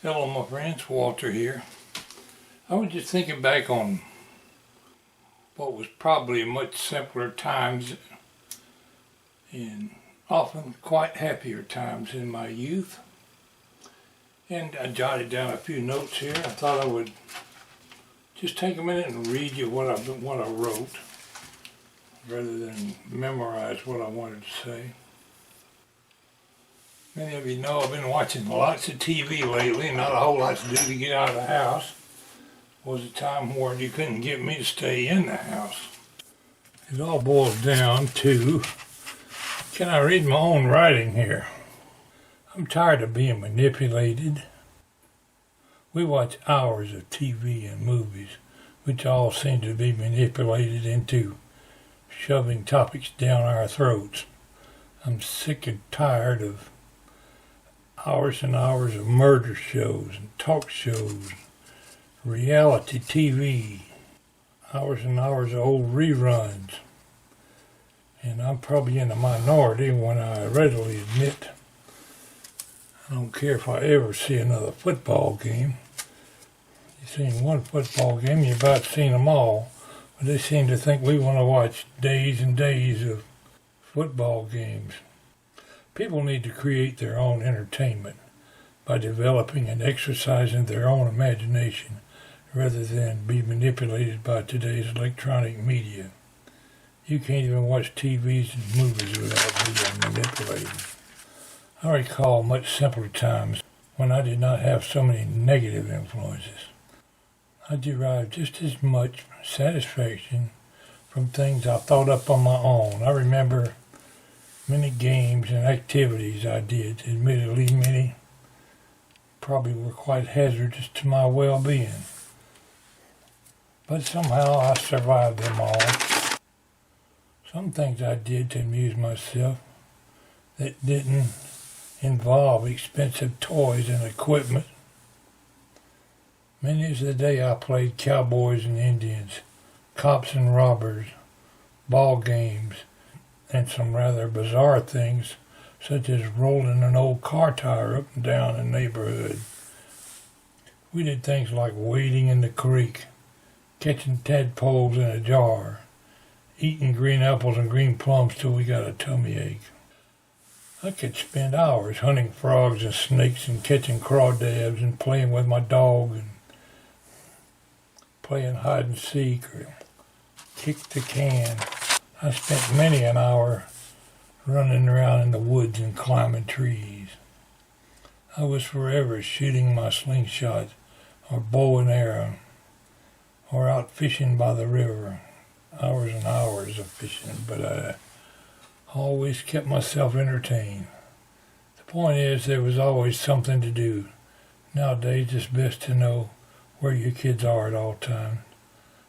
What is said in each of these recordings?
Hello my friends, Walter here. I was just thinking back on what was probably much simpler times and often quite happier times in my youth. And I jotted down a few notes here. I thought I would just take a minute and read you what I wrote rather than memorize what I wanted to say. Many of you know I've been watching lots of TV lately, not a whole lot to do to get out of the house. It was a time when you couldn't get me to stay in the house. It all boils down to, can I read my own writing here? I'm tired of being manipulated. We watch hours of TV and movies, which all seem to be manipulated into shoving topics down our throats. I'm sick and tired of hours and hours of murder shows and talk shows, reality TV, hours and hours of old reruns. And I'm probably in the minority when I readily admit I don't care if I ever see another football game. You've seen one football game, you've about seen them all. But they seem to think we want to watch days and days of football games. People need to create their own entertainment by developing and exercising their own imagination rather than be manipulated by today's electronic media. You can't even watch TVs and movies without being manipulated. I recall much simpler times when I did not have so many negative influences. I derived just as much satisfaction from things I thought up on my own. I remember many games and activities I did. Admittedly, many probably were quite hazardous to my well-being. But somehow I survived them all. Some things I did to amuse myself that didn't involve expensive toys and equipment. Many of the day I played cowboys and Indians, cops and robbers, ball games, and some rather bizarre things, such as rolling an old car tire up and down a neighborhood. We did things like wading in the creek, catching tadpoles in a jar, eating green apples and green plums till we got a tummy ache. I could spend hours hunting frogs and snakes and catching crawdads and playing with my dog and playing hide and seek or kick the can. I spent many an hour running around in the woods and climbing trees. I was forever shooting my slingshot or bow and arrow or out fishing by the river. Hours and hours of fishing, but I always kept myself entertained. The point is, there was always something to do. Nowadays, it's best to know where your kids are at all times.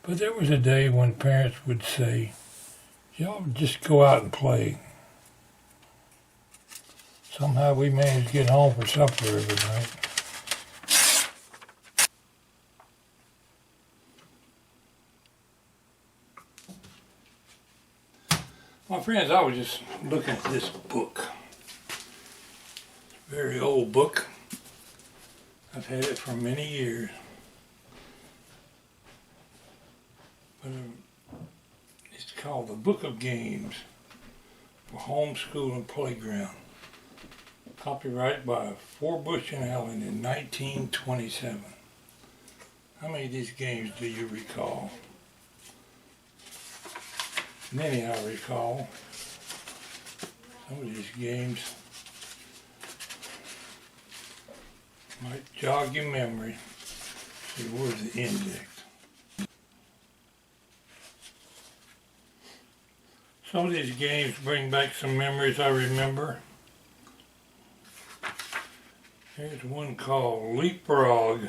But there was a day when parents would say, y'all just go out and play. Somehow we managed to get home for supper every night. My friends, I was just looking at this book. Very old book. I've had it for many years. But it's called The Book of Games for Homeschool and Playground. Copyright by Forbush and Allen in 1927. How many of these games do you recall? Many I recall. Some of these games might jog your memory. See, where's the index? Some of these games bring back some memories I remember. Here's one called Leapfrog.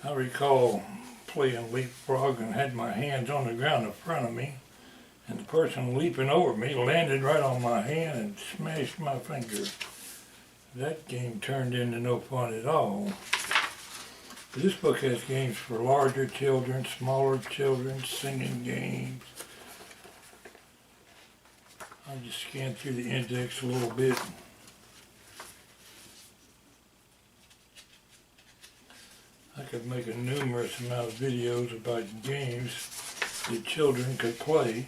I recall playing Leapfrog and had my hands on the ground in front of me. And the person leaping over me landed right on my hand and smashed my finger. That game turned into no fun at all. But this book has games for larger children, smaller children, singing games. I'll just scan through the index a little bit. I could make a numerous amount of videos about games that children could play.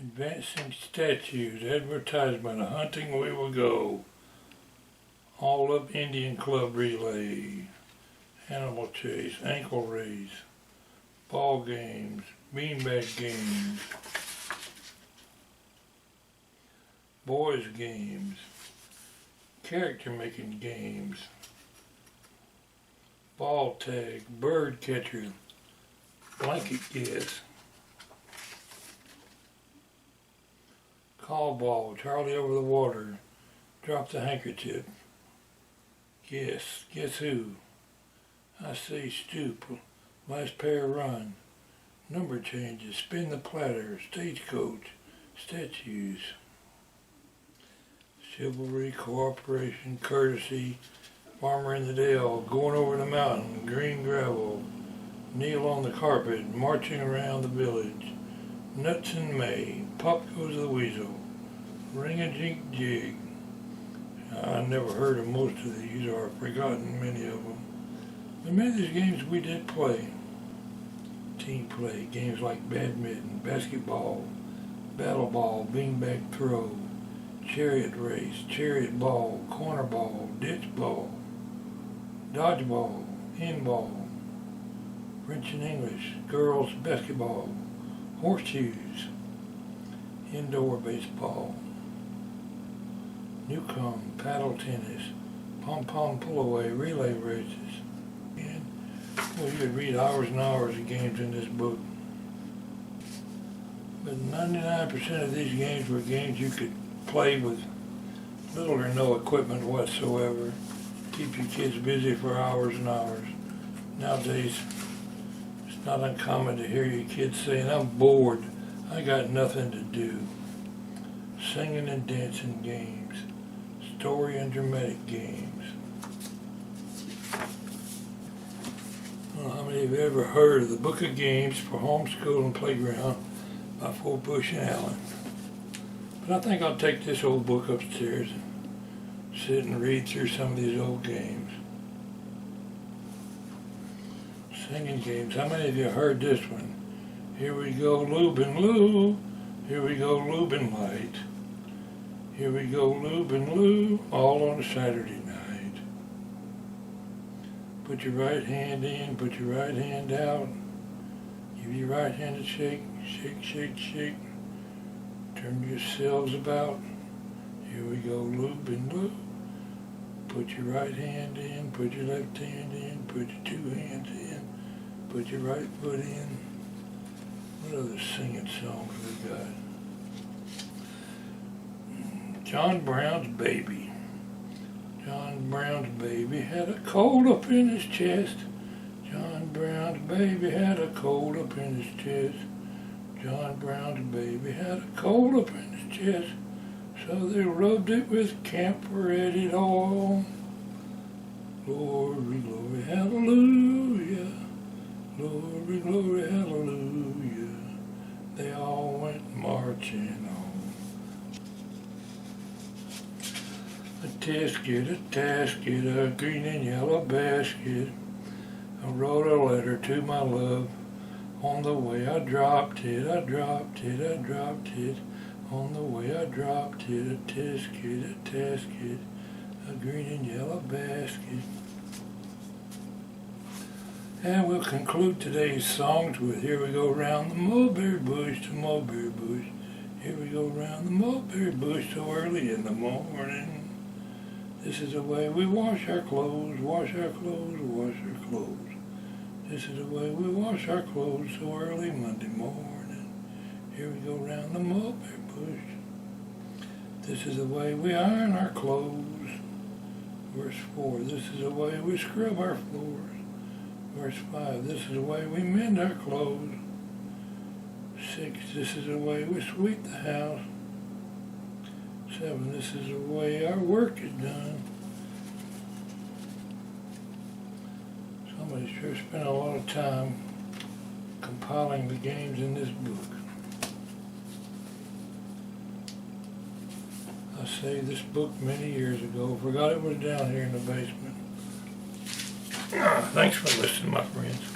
Advancing statues, advertisement, a hunting we will go. All up Indian Club relay, animal chase, ankle race, ball games, beanbag games, boys games, character making games, ball tag, bird catcher, blanket guess, call ball, Charlie over the water, drop the handkerchief, guess who, I say stoop, last pair run, number changes, spin the platter, stagecoach, statues, chivalry, cooperation, courtesy, farmer in the dale, going over the mountain, green gravel, kneel on the carpet, marching around the village, nuts in May, pop goes the weasel, ring-a-jink jig. I never heard of most of these, or I've forgotten many of them. But many of these games we did play. Team play, games like badminton, basketball, battle ball, beanbag throw, chariot race, chariot ball, corner ball, ditch ball, dodgeball, handball, French and English, girls basketball, horseshoes, indoor baseball, Newcomb, paddle tennis, pom-pom pull-away, relay races. And well, you could read hours and hours of games in this book. But 99% of these games were games you could play with little or no equipment whatsoever. Keep your kids busy for hours and hours. Nowadays, it's not uncommon to hear your kids saying, I'm bored, I got nothing to do. Singing and dancing games. Story and dramatic games. Well, how many of you ever heard of the Book of Games for Homeschool and Playground by Bush and Allen? But I think I'll take this old book upstairs and sit and read through some of these old games. Singing games. How many of you heard this one? Here we go, Lubin Lou. Here we go, Lubin Light. Here we go, Lubin Lou, all on a Saturday night. Put your right hand in, put your right hand out. Give your right hand a shake, shake, shake, shake. Turn yourselves about. Here we go, Lubin Lou. Put your right hand in, put your left hand in, put your two hands in, put your right foot in. What other singing songs we got? John Brown's baby. John Brown's baby had a cold up in his chest. John Brown's baby had a cold up in his chest. John Brown's baby had a cold up in his chest. So they rubbed it with camphor added oil. Glory, glory, hallelujah. Glory, glory, hallelujah. They all went marching on. A tasket, a green and yellow basket. I wrote a letter to my love. On the way I dropped it, I dropped it, I dropped it. On the way I dropped it, a tasket, a green and yellow basket. And we'll conclude today's songs with Here We Go Round the Mulberry Bush to Mulberry Bush. Here we go round the mulberry bush so early in the morning. This is the way we wash our clothes, wash our clothes, wash our clothes. This is the way we wash our clothes so early Monday morning. Here we go round the mulberry bush. This is the way we iron our clothes. Verse 4, this is the way we scrub our floors. Verse 5, this is the way we mend our clothes. 6, this is the way we sweep the house. 7, this is the way our work is done. Somebody sure spent a lot of time compiling the games in this book. I saved this book many years ago. Forgot it was down here in the basement. Thanks for listening, my friends.